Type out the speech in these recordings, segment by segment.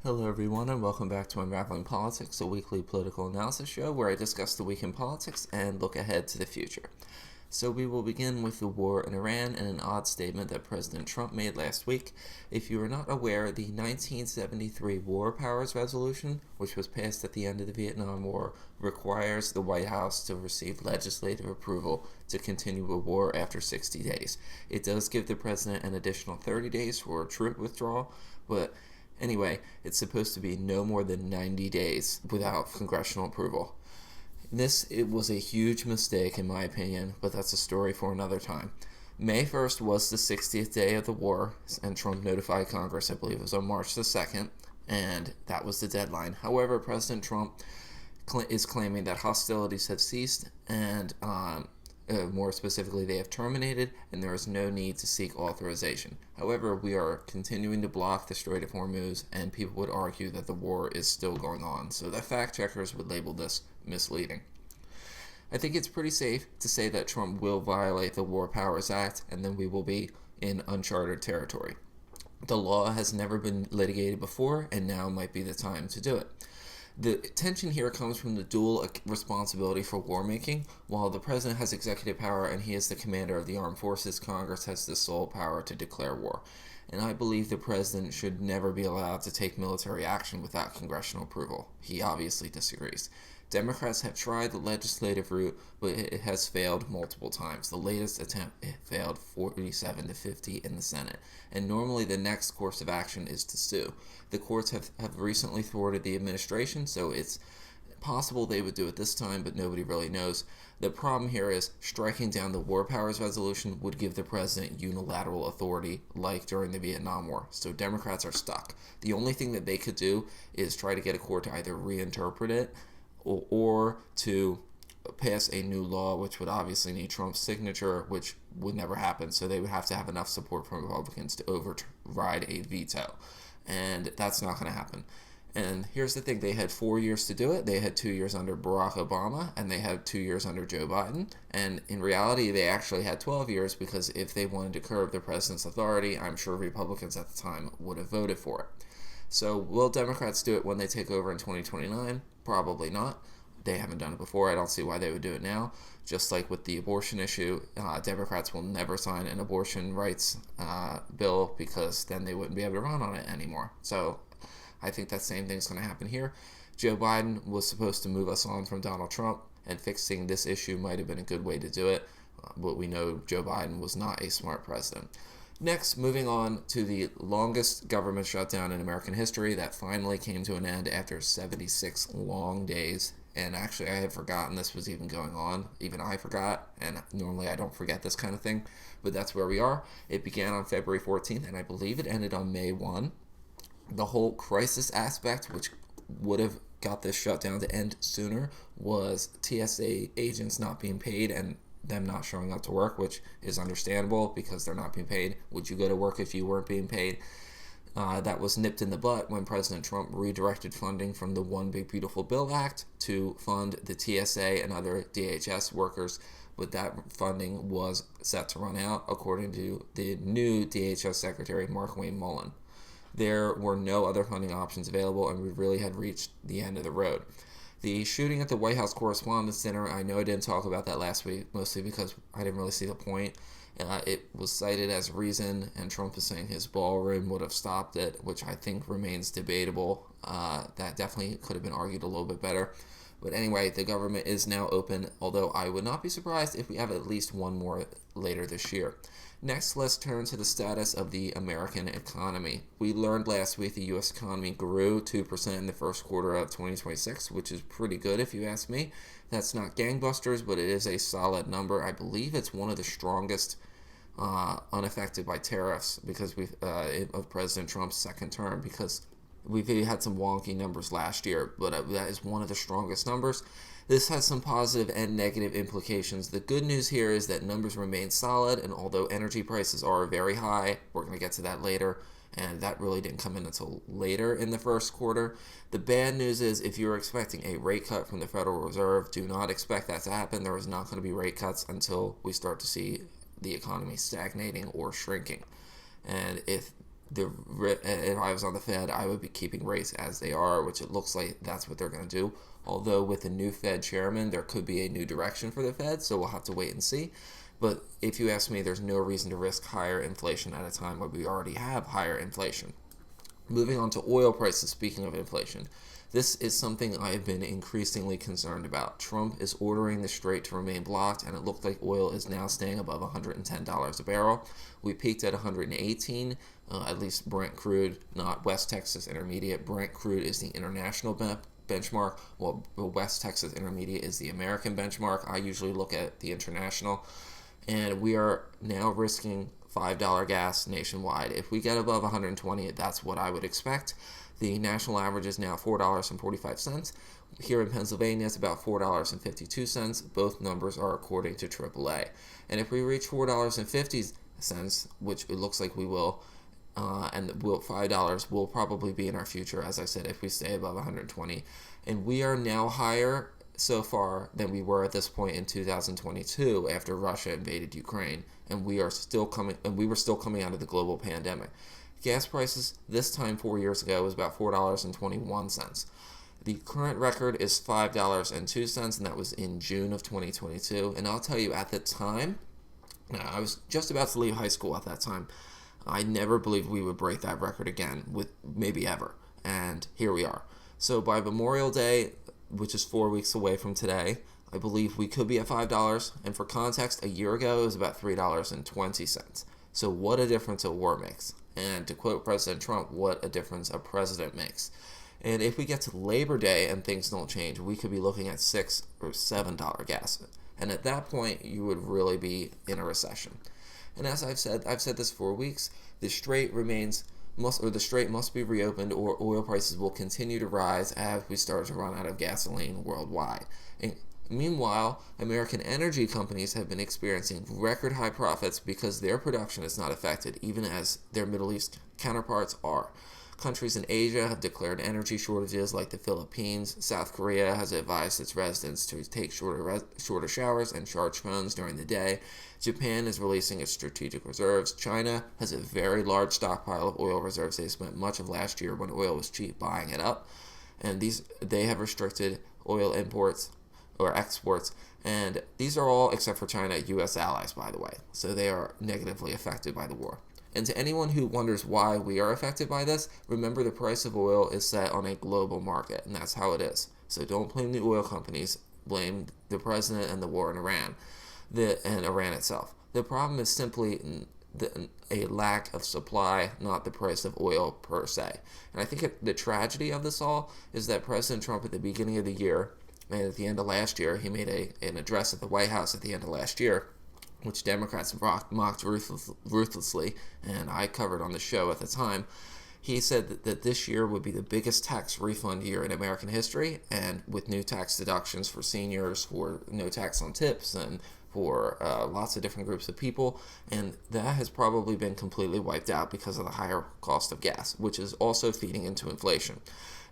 Hello, everyone, and welcome back to Unraveling Politics, a weekly political analysis show where I discuss the week in politics and look ahead to the future. So, we will begin with the war in Iran and an odd statement that President Trump made last week. If you are not aware, the 1973 War Powers Resolution, which was passed at the end of the Vietnam War, requires the White House to receive legislative approval to continue a war after 60 days. It does give the president an additional 30 days for a troop withdrawal, but anyway, it's supposed to be no more than 90 days without congressional approval. It was a huge mistake in my opinion, but that's a story for another time. May 1st was the 60th day of the war, and Trump notified Congress, I believe it was on March the 2nd, and that was the deadline. However, President Trump is claiming that hostilities have ceased, and more specifically, they have terminated, and there is no need to seek authorization. However, we are continuing to block the Strait of Hormuz, and people would argue that the war is still going on, so the fact checkers would label this misleading. I think it's pretty safe to say that Trump will violate the War Powers Act, and then we will be in uncharted territory. The law has never been litigated before, and now might be the time to do it. The tension here comes from the dual responsibility for war making. While the president has executive power and he is the commander of the armed forces, Congress has the sole power to declare war. And I believe the president should never be allowed to take military action without congressional approval. He obviously disagrees. Democrats have tried the legislative route, but it has failed multiple times. The latest attempt failed 47 to 50 in the Senate, and normally the next course of action is to sue. The courts have recently thwarted the administration, so it's possible they would do it this time, but nobody really knows. The problem here is striking down the War Powers Resolution would give the president unilateral authority like during the Vietnam War, so Democrats are stuck. The only thing that they could do is try to get a court to either reinterpret it or to pass a new law, which would obviously need Trump's signature, which would never happen. So they would have to have enough support from Republicans to override a veto. And that's not going to happen. And here's the thing. They had 4 years to do it. They had 2 years under Barack Obama, and they had 2 years under Joe Biden. And in reality, they actually had 12 years because if they wanted to curb the president's authority, I'm sure Republicans at the time would have voted for it. So will Democrats do it when they take over in 2029? Probably not. They haven't done it before. I don't see why they would do it now. Just like with the abortion issue, Democrats will never sign an abortion rights bill because then they wouldn't be able to run on it anymore. So I think that same thing's going to happen here. Joe Biden was supposed to move us on from Donald Trump, and fixing this issue might have been a good way to do it. But we know Joe Biden was not a smart president. Next, moving on to the longest government shutdown in American history that finally came to an end after 76 long days. And actually, I had forgotten this was even going on. Even I forgot, and normally I don't forget this kind of thing, but that's where we are. It began on February 14th, and I believe it ended on May 1. The whole crisis aspect, which would have got this shutdown to end sooner, was TSA agents not being paid and them not showing up to work, which is understandable because they're not being paid. Would you go to work if you weren't being paid? That was nipped in the butt when President Trump redirected funding from the One Big Beautiful Bill Act to fund the TSA and other DHS workers, but that funding was set to run out, according to the new DHS Secretary, Mark Wayne Mullen. There were no other funding options available, and we really had reached the end of the road. The shooting at the White House Correspondents' Dinner, I know I didn't talk about that last week, mostly because I didn't really see the point. It was cited as reason, and Trump is saying his ballroom would have stopped it, which I think remains debatable. That definitely could have been argued a little bit better. But anyway, the government is now open, although I would not be surprised if we have at least one more later this year. Next, let's turn to the status of the American economy. We learned last week the U.S. economy grew 2% in the first quarter of 2026, which is pretty good if you ask me. That's not gangbusters, but it is a solid number. I believe it's one of the strongest unaffected by tariffs because of President Trump's second term, because we've had some wonky numbers last year, but that is one of the strongest numbers. This has some positive and negative implications. The good news here is that numbers remain solid, and although energy prices are very high, we're going to get to that later, and that really didn't come in until later in the first quarter. The bad news is if you're expecting a rate cut from the Federal Reserve, do not expect that to happen. There is not going to be rate cuts until we start to see the economy stagnating or shrinking. And if if I was on the Fed, I would be keeping rates as they are, which it looks like that's what they're going to do. Although with the new Fed chairman, there could be a new direction for the Fed, so we'll have to wait and see. But if you ask me, there's no reason to risk higher inflation at a time where we already have higher inflation. Moving on to oil prices, speaking of inflation, this is something I have been increasingly concerned about. Trump is ordering the Strait to remain blocked, and it looked like oil is now staying above $110 a barrel. We peaked at 118, at least Brent crude, not West Texas Intermediate. Brent crude is the international benchmark, while West Texas Intermediate is the American benchmark. I usually look at the international, and we are now risking $5 gas nationwide. If we get above 120, that's what I would expect. The national average is now $4.45. Here in Pennsylvania, it's about $4.52. Both numbers are according to AAA. And if we reach $4.50, which it looks like we will, and $5 will probably be in our future, as I said, if we stay above 120. And we are now higher so far than we were at this point in 2022 after Russia invaded Ukraine, and we were still coming out of the global pandemic. Gas prices this time 4 years ago was about $4.21. The current record is $5.02, and that was in June of 2022. And I'll tell you, at the time, I was just about to leave high school at that time. I never believed we would break that record again, with maybe ever. And here we are. So by Memorial Day, which is 4 weeks away from today, I believe we could be at $5. And for context, a year ago, it was about $3.20. So what a difference a war makes. And to quote President Trump, what a difference a president makes. And if we get to Labor Day and things don't change, we could be looking at $6 or $7 gas. And at that point, you would really be in a recession. And as I've said this for weeks, the Strait must be reopened, or oil prices will continue to rise as we start to run out of gasoline worldwide. And meanwhile, American energy companies have been experiencing record high profits because their production is not affected, even as their Middle East counterparts are. Countries in Asia have declared energy shortages, like the Philippines. South Korea has advised its residents to take shorter showers and charge phones during the day. Japan is releasing its strategic reserves. China has a very large stockpile of oil reserves. They spent much of last year, when oil was cheap, buying it up. And they have restricted oil imports or exports. And these are all, except for China, U.S. allies, by the way. So they are negatively affected by the war. And to anyone who wonders why we are affected by this, remember the price of oil is set on a global market, and that's how it is. So don't blame the oil companies, blame the president and the war in Iran, and Iran itself. The problem is simply a lack of supply, not the price of oil per se. And I think the tragedy of this all is that President Trump at the beginning of the year, and at the end of last year, he made an address at the White House at the end of last year, which Democrats mocked ruthlessly, and I covered on the show at the time. He said that this year would be the biggest tax refund year in American history, and with new tax deductions for seniors, for no tax on tips, and for lots of different groups of people, and that has probably been completely wiped out because of the higher cost of gas, which is also feeding into inflation.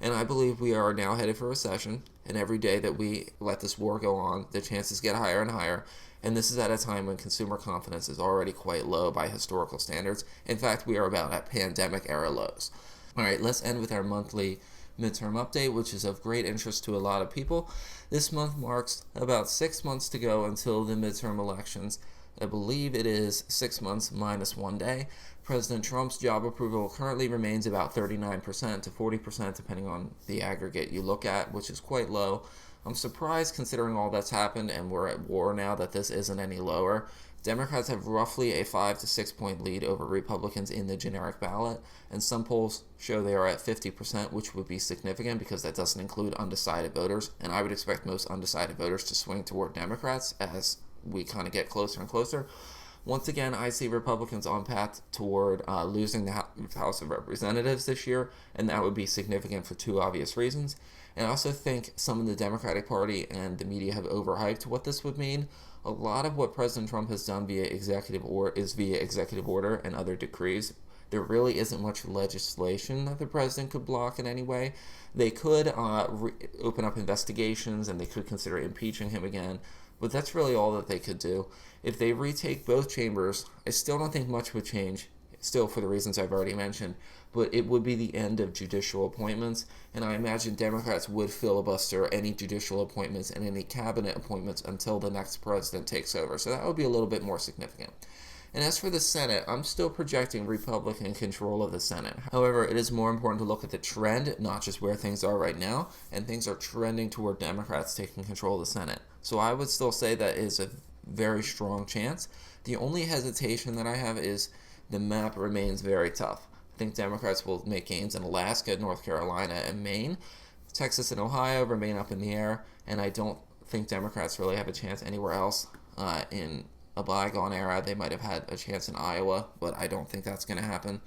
And I believe we are now headed for a recession, and every day that we let this war go on, the chances get higher and higher. And this is at a time when consumer confidence is already quite low by historical standards. In fact, we are about at pandemic-era lows. All right, let's end with our monthly midterm update, which is of great interest to a lot of people. This month marks about 6 months to go until the midterm elections. I believe it is 6 months minus 1 day. President Trump's job approval currently remains about 39% to 40%, depending on the aggregate you look at, which is quite low. I'm surprised, considering all that's happened and we're at war now, that this isn't any lower. Democrats have roughly a 5 to 6 point lead over Republicans in the generic ballot, and some polls show they are at 50%, which would be significant because that doesn't include undecided voters, and I would expect most undecided voters to swing toward Democrats as we kind of get closer and closer. Once again, I see Republicans on path toward losing the House of Representatives this year, and that would be significant for two obvious reasons. And I also think some of the Democratic Party and the media have overhyped what this would mean. A lot of what President Trump has done via executive order and other decrees. There really isn't much legislation that the president could block in any way. They could open up investigations, and they could consider impeaching him again, but that's really all that they could do. If they retake both chambers, I still don't think much would change still for the reasons I've already mentioned, but it would be the end of judicial appointments, and I imagine Democrats would filibuster any judicial appointments and any cabinet appointments until the next president takes over. So that would be a little bit more significant. And as for the Senate, I'm still projecting Republican control of the Senate. However, it is more important to look at the trend, not just where things are right now, and things are trending toward Democrats taking control of the Senate. So I would still say that is a very strong chance. The only hesitation that I have is the map remains very tough. I think Democrats will make gains in Alaska, North Carolina, and Maine. Texas and Ohio remain up in the air, and I don't think Democrats really have a chance anywhere else. In a bygone era, they might have had a chance in Iowa, but I don't think that's going to happen.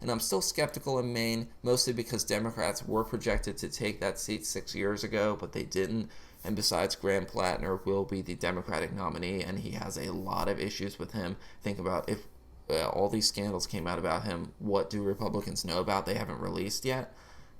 And I'm still skeptical in Maine, mostly because Democrats were projected to take that seat 6 years ago, but they didn't. And besides, Graham Plattner will be the Democratic nominee, and he has a lot of issues with him. Think about if all these scandals came out about him, what do Republicans know about? They haven't released yet,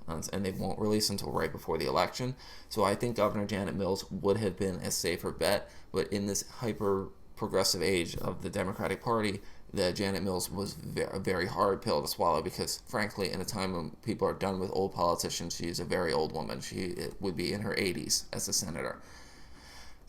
and they won't release until right before the election. So I think Governor Janet Mills would have been a safer bet, but in this hyper-progressive age of the Democratic Party, the Janet Mills was a very hard pill to swallow because, frankly, in a time when people are done with old politicians, she is a very old woman. She would be in her 80s as a senator.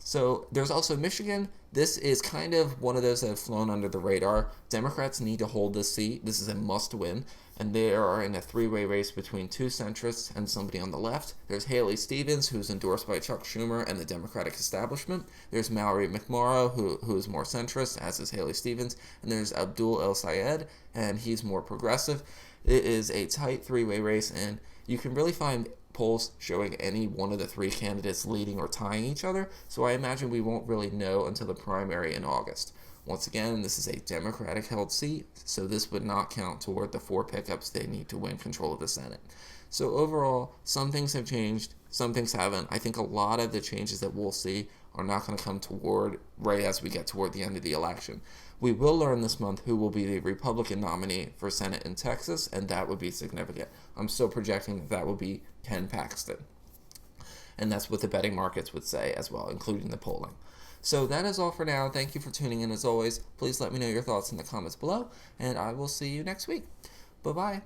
So there's also Michigan. This is kind of one of those that have flown under the radar. Democrats need to hold this seat. This is a must-win. And they are in a three-way race between two centrists and somebody on the left. There's Haley Stevens, who's endorsed by Chuck Schumer and the Democratic establishment. There's Mallory McMorrow, who is more centrist, as is Haley Stevens. And there's Abdul El Sayed, and he's more progressive. It is a tight three-way race, and you can really find polls showing any one of the three candidates leading or tying each other, so I imagine we won't really know until the primary in August. Once again, this is a Democratic-held seat, so this would not count toward the 4 pickups they need to win control of the Senate. So overall, some things have changed, some things haven't. I think a lot of the changes that we'll see are not going to come toward right as we get toward the end of the election. We will learn this month who will be the Republican nominee for Senate in Texas, and that would be significant. I'm still projecting that will be Ken Paxton. And that's what the betting markets would say as well, including the polling. So that is all for now. Thank you for tuning in as always. Please let me know your thoughts in the comments below, and I will see you next week. Bye-bye.